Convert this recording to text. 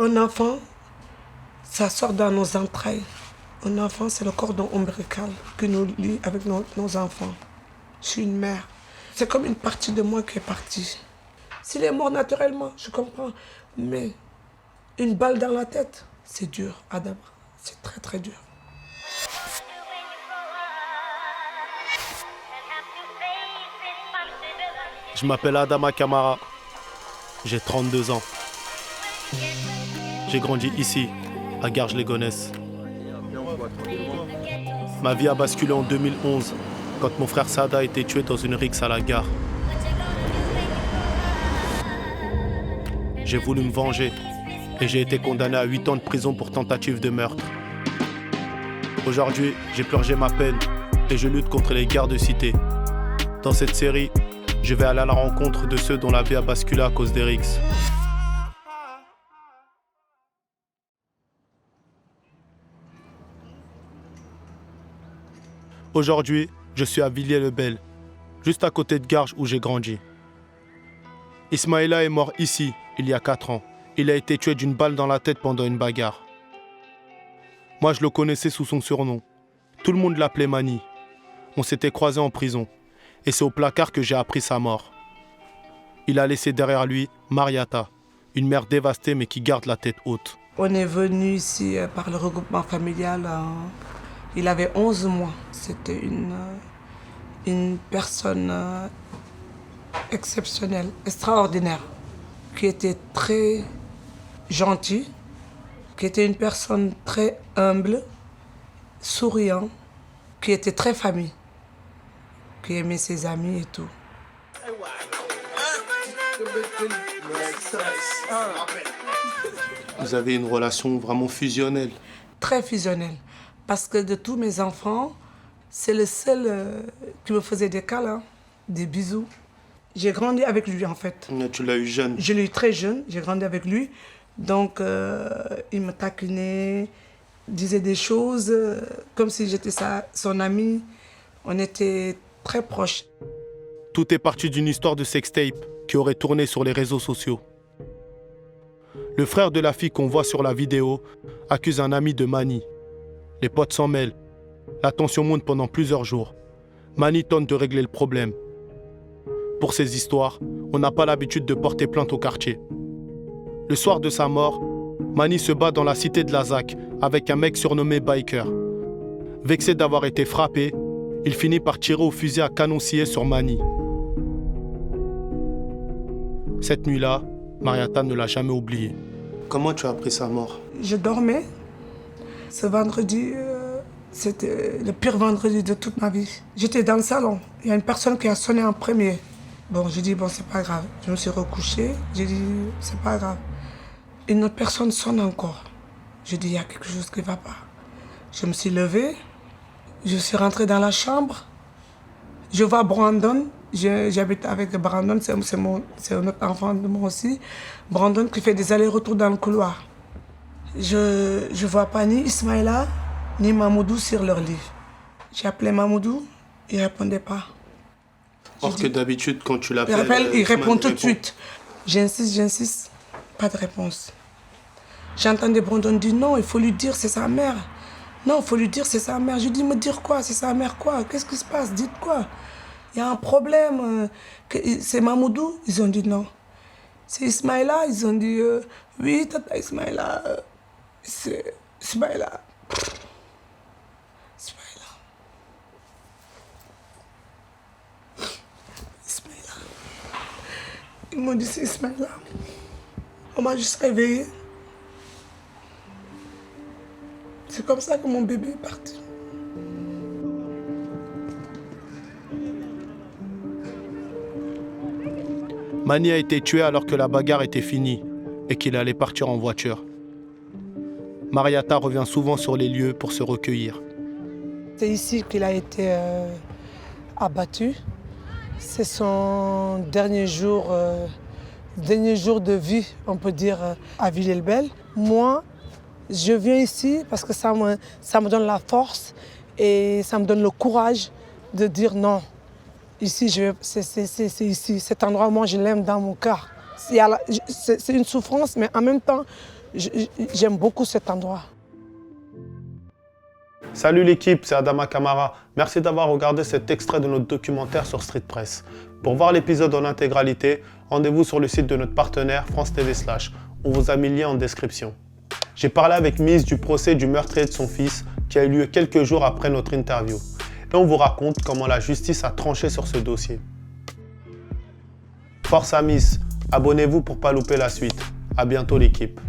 Un enfant, ça sort dans nos entrailles. Un enfant, c'est le cordon ombilical que nous lie avec nos enfants. Je suis une mère. C'est comme une partie de moi qui est partie. S'il est mort naturellement, je comprends. Mais une balle dans la tête, c'est dur, Adama. C'est très, très dur. Je m'appelle Adama Kamara. J'ai 32 ans. J'ai grandi ici, à Garges-les-Gonesse. Ma vie a basculé en 2011, quand mon frère Saada a été tué dans une rixe à la gare. J'ai voulu me venger et j'ai été condamné à 8 ans de prison pour tentative de meurtre. Aujourd'hui, j'ai purgé ma peine et je lutte contre les guerres de cité. Dans cette série, je vais aller à la rencontre de ceux dont la vie a basculé à cause des rixes. Aujourd'hui, je suis à Villiers-le-Bel, juste à côté de Garges où j'ai grandi. Ismaïla est mort ici, il y a 4 ans. Il a été tué d'une balle dans la tête pendant une bagarre. Moi, je le connaissais sous son surnom. Tout le monde l'appelait Mani. On s'était croisés en prison. Et c'est au placard que j'ai appris sa mort. Il a laissé derrière lui Mariata, une mère dévastée mais qui garde la tête haute. On est venu ici par le regroupement familial. Il avait 11 mois. C'était une personne exceptionnelle, extraordinaire, qui était très gentille, qui était une personne très humble, souriant, qui était très famille, qui aimait ses amis et tout. Vous avez une relation vraiment fusionnelle. Très fusionnelle. Parce que de tous mes enfants, c'est le seul qui me faisait des câlins, des bisous. J'ai grandi avec lui en fait. Mais tu l'as eu jeune. Je l'ai eu très jeune, j'ai grandi avec lui. Donc il me taquinait, disait des choses comme si j'étais son ami. On était très proches. Tout est parti d'une histoire de sextape qui aurait tourné sur les réseaux sociaux. Le frère de la fille qu'on voit sur la vidéo accuse un ami de Mani. Les potes s'en mêlent. La tension monte pendant plusieurs jours. Mani tente de régler le problème. Pour ces histoires, on n'a pas l'habitude de porter plainte au quartier. Le soir de sa mort, Mani se bat dans la cité de la ZAC avec un mec surnommé Biker. Vexé d'avoir été frappé, il finit par tirer au fusil à canon scié sur Mani. Cette nuit-là, Mariata ne l'a jamais oublié. Comment tu as appris sa mort? Je dormais. Ce vendredi, c'était le pire vendredi de toute ma vie. J'étais dans le salon. Il y a une personne qui a sonné en premier. Bon, j'ai dit, bon, c'est pas grave. Je me suis recouchée. J'ai dit, c'est pas grave. Une autre personne sonne encore. J'ai dit, il y a quelque chose qui ne va pas. Je me suis levée. Je suis rentrée dans la chambre. Je vois Brandon. J'habite avec Brandon. C'est un autre enfant de moi aussi. Brandon qui fait des allers-retours dans le couloir. Je ne vois pas ni Ismaïla, ni Mamoudou sur leur lit. J'ai appelé Mamoudou, il ne répondait pas. Or que d'habitude, quand tu l'appelles... Il répond tout de suite. J'insiste, pas de réponse. J'entendais Brandon dire non, il faut lui dire c'est sa mère. Non, il faut lui dire c'est sa mère. Je dis, me dire quoi? C'est sa mère quoi? Qu'est-ce qui se passe? Dites quoi? Il y a un problème. C'est Mamoudou? Ils ont dit non. C'est Ismaïla? Ils ont dit oui, tata Ismaïla. C'est Ismaïla. Ismaïla. Ismaïla. Ils m'ont dit c'est Ismaïla. On m'a juste réveillée. C'est comme ça que mon bébé est parti. Mani a été tué alors que la bagarre était finie et qu'il allait partir en voiture. Mariata revient souvent sur les lieux pour se recueillir. C'est ici qu'il a été abattu. C'est son dernier jour de vie, on peut dire, à Villiers-le-Bel. Moi, je viens ici parce que ça me donne la force et ça me donne le courage de dire non. Ici, c'est ici. Cet endroit, moi, je l'aime dans mon cœur. C'est une souffrance, mais en même temps, J'aime beaucoup cet endroit. Salut l'équipe, c'est Adama Kamara. Merci d'avoir regardé cet extrait de notre documentaire sur Street Press. Pour voir l'épisode en intégralité, rendez-vous sur le site de notre partenaire France TV /. On vous a mis le lien en description. J'ai parlé avec Miss du procès du meurtrier de son fils qui a eu lieu quelques jours après notre interview. Et on vous raconte comment la justice a tranché sur ce dossier. Force à Miss, abonnez-vous pour ne pas louper la suite. À bientôt l'équipe.